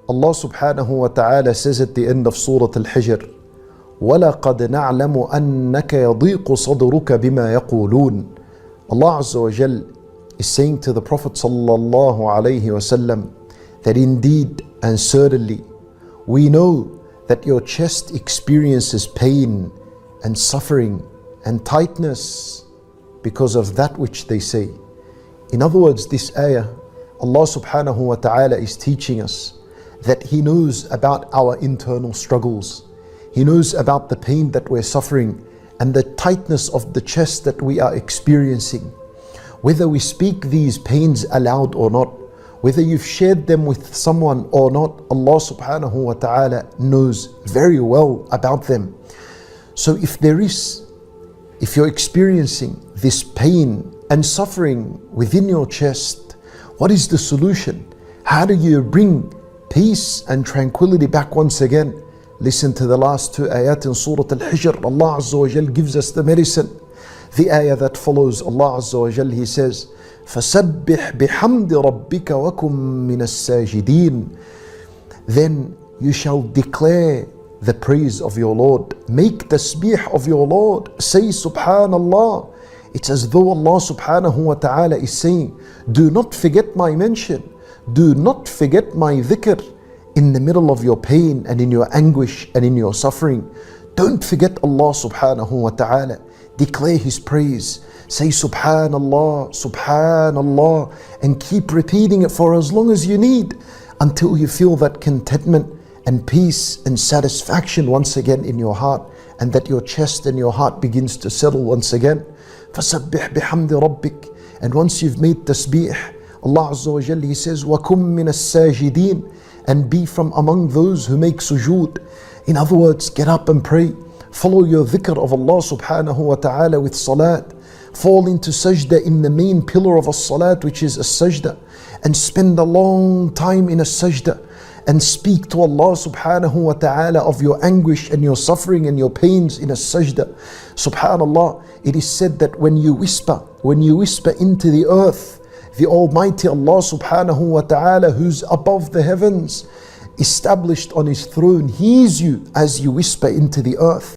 Allah subhanahu wa ta'ala says at the end of Surah Al-Hijr, وَلَقَدْ نَعْلَمُ أَنَّكَ يَضِيقُ صَدْرُكَ بِمَا يَقُولُونَ. Allah Azza wa Jal is saying to the Prophet sallallahu alayhi wasallam that indeed and certainly we know that your chest experiences pain and suffering and tightness because of that which they say. In other words, this ayah, Allah subhanahu wa ta'ala is teaching us that He knows about our internal struggles. He knows about the pain that we're suffering and the tightness of the chest that we are experiencing. Whether we speak these pains aloud or not, whether you've shared them with someone or not, Allah subhanahu wa ta'ala knows very well about them. So if you're experiencing this pain and suffering within your chest, what is the solution? How do you bring peace and tranquility back once again? Listen to the last two ayat in Surah Al-Hijr. Allah Azza wa Jal gives us the medicine. The ayah that follows, Allah Azza wa Jal, He says, فَسَبِّحْ بِحَمْدِ رَبِّكَ وَكُمْ مِنَ السَّاجِدِينَ. Then you shall declare the praise of your Lord. Make tasbih of your Lord. Say Subhanallah. It's as though Allah subhanahu wa ta'ala is saying, do not forget my mention. Do not forget my dhikr in the middle of your pain and in your anguish and in your suffering. Don't forget Allah subhanahu wa ta'ala. Declare His praise. Say Subhanallah, Subhanallah, and keep repeating it for as long as you need until you feel that contentment and peace and satisfaction once again in your heart, and that your chest and your heart begins to settle once again. فَسَبِّحْ بِحَمْدِ رَبِّكَ. And once you've made tasbih, Allah Azza wa Jalla, He says, وَكُمْ مِنَ السَّاجِدِينَ. And be from among those who make sujood. In other words, get up and pray. Follow your dhikr of Allah subhanahu wa ta'ala with salat. Fall into sajda in the main pillar of a salat, which is a sajda, and spend a long time in a sajda and speak to Allah subhanahu wa ta'ala of your anguish and your suffering and your pains in a sajda. Subhanallah, it is said that when you whisper into the earth, the Almighty Allah subhanahu wa ta'ala, who's above the heavens, established on His throne, hears you as you whisper into the earth.